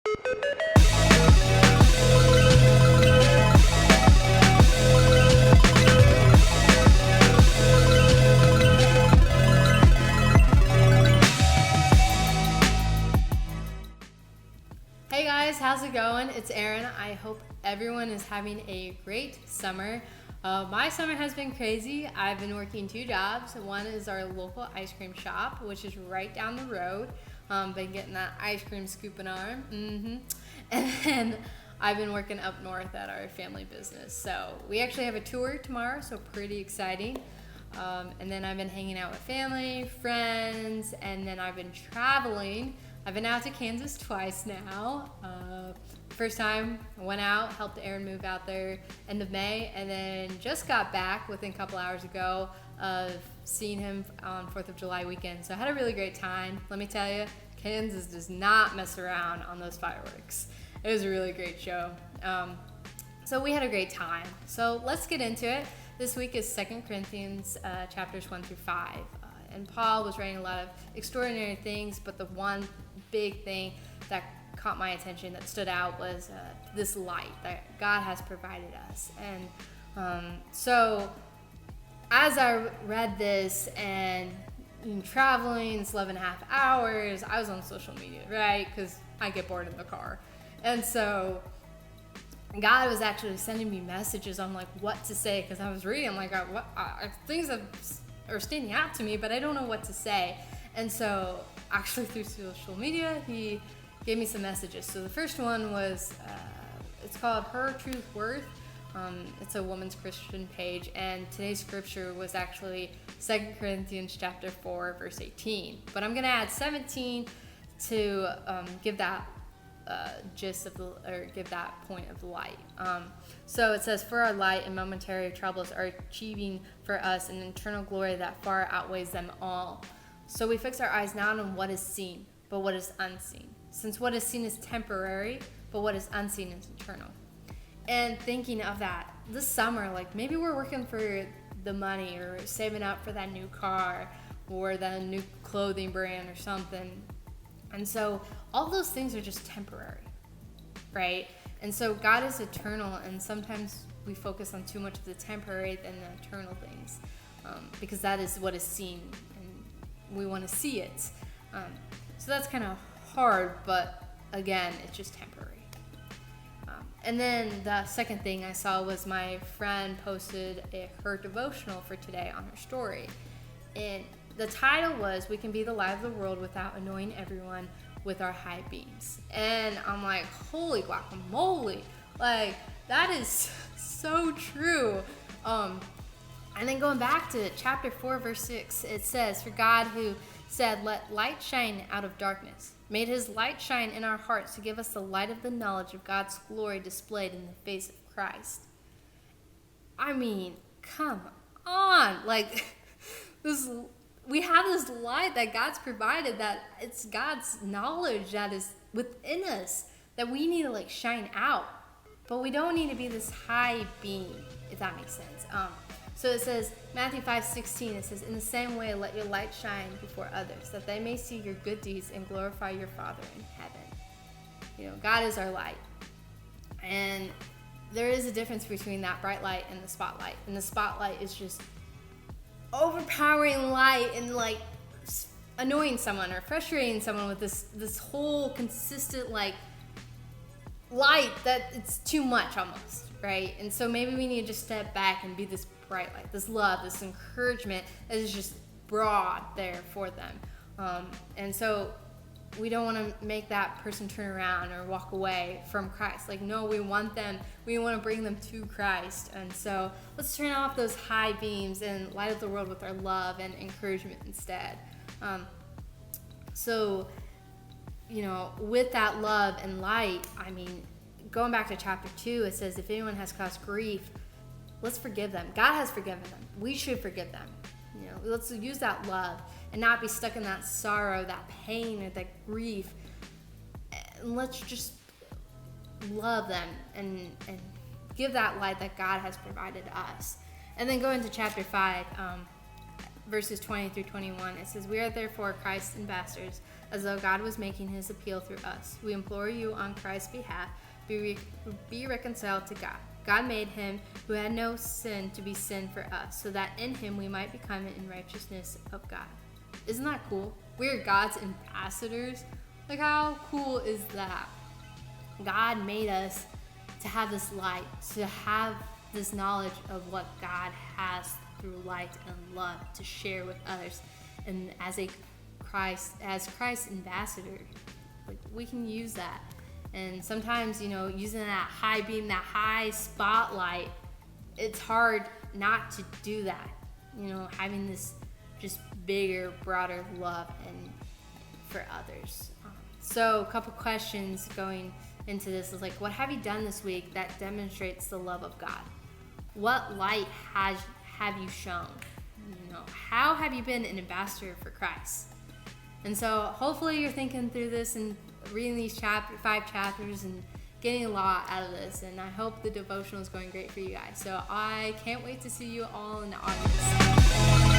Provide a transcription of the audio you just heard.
Hey guys, how's it going? It's Erin. I hope everyone is having a great summer. My summer has been crazy. I've been working 2 jobs. One is our local ice cream shop, which is right down the road. Been getting that ice cream scooping arm. And then I've been working up north at our family business. So we actually have a tour tomorrow, so pretty exciting. And then I've been hanging out with family, friends, and then I've been traveling. I've been out to Kansas twice now. First time I went out, helped Erin move out there end of May, and then just got back within a couple hours ago of seeing him on 4th of July weekend. So I had a really great time. Let me tell you, Kansas does not mess around on those fireworks. It was a really great show. So we had a great time. So let's get into it. This week is 2 Corinthians chapters 1 through 5. And Paul was writing a lot of extraordinary things, but the one big thing that caught my attention, that stood out, was this light that God has provided us. And so as I read this and traveling, it's 11.5 hours, I was on social media, right? Because I get bored in the car. And so God was actually sending me messages on like what to say, because I was reading, I'm like, things are standing out to me, but I don't know what to say. And so actually through social media, he gave me some messages. So the first one was, it's called Her Truth Worth. It's a woman's Christian page, and today's scripture was actually 2 Corinthians chapter 4, verse 18. But I'm gonna add 17 to give that gist of give that point of the light. So it says, for our light and momentary troubles are achieving for us an eternal glory that far outweighs them all. So we fix our eyes not on what is seen, but what is unseen. Since what is seen is temporary, but what is unseen is eternal. And thinking of that, this summer, like maybe we're working for the money or saving up for that new car or the new clothing brand or something. And so all those things are just temporary, right? And so God is eternal, and sometimes we focus on too much of the temporary than the eternal things, because that is what is seen, and we want to see it. So that's kind of hard, but again, it's just temporary. And then the second thing I saw was my friend posted her devotional for today on her story. And the title was, "We can be the light of the world without annoying everyone with our high beams." And I'm like, holy guacamole. Like, that is so true. And then going back to chapter 4, verse 6, it says, "For God who said, 'Let light shine out of darkness,' made his light shine in our hearts to give us the light of the knowledge of God's glory displayed in the face of Christ." I mean, come on. Like, we have this light that God's provided, that it's God's knowledge that is within us, that we need to like shine out. But we don't need to be this high beam, if that makes sense. So it says, Matthew 5:16, it says, "In the same way, let your light shine before others, that they may see your good deeds and glorify your Father in heaven." You know, God is our light. And there is a difference between that bright light and the spotlight. And the spotlight is just overpowering light and like annoying someone or frustrating someone with this whole consistent like light that it's too much almost, right? And so maybe we need to just step back and be this bright light, this love, this encouragement that is just broad there for them. And so we don't want to make that person turn around or walk away from Christ. Like, no, we want to bring them to Christ. And so let's turn off those high beams and light up the world with our love and encouragement instead. So, you know, with that love and light, I mean, going back to chapter 2, it says, if anyone has caused grief, let's forgive them. God has forgiven them. We should forgive them. You know, let's use that love and not be stuck in that sorrow, that pain, or that grief. And let's just love them and give that light that God has provided us. And then go into chapter 5. verses 20 through 21. It says, "We are therefore Christ's ambassadors, as though God was making his appeal through us. We implore you on Christ's behalf, be reconciled to God. God made him who had no sin to be sin for us, so that in him we might become in righteousness of God." Isn't that cool? We're God's ambassadors. Like, how cool is that? God made us to have this light, to have this knowledge of what God has through light and love to share with others. And as Christ's ambassador, like, we can use that. And sometimes, using that high beam, that high spotlight, it's hard not to do that. Having this just bigger, broader love and for others. So a couple questions going into this is like, what have you done this week that demonstrates the love of God? What light have you shown? How have you been an ambassador for Christ? And so hopefully you're thinking through this and reading these 5 chapters and getting a lot out of this. And I hope the devotional is going great for you guys. So I can't wait to see you all in August.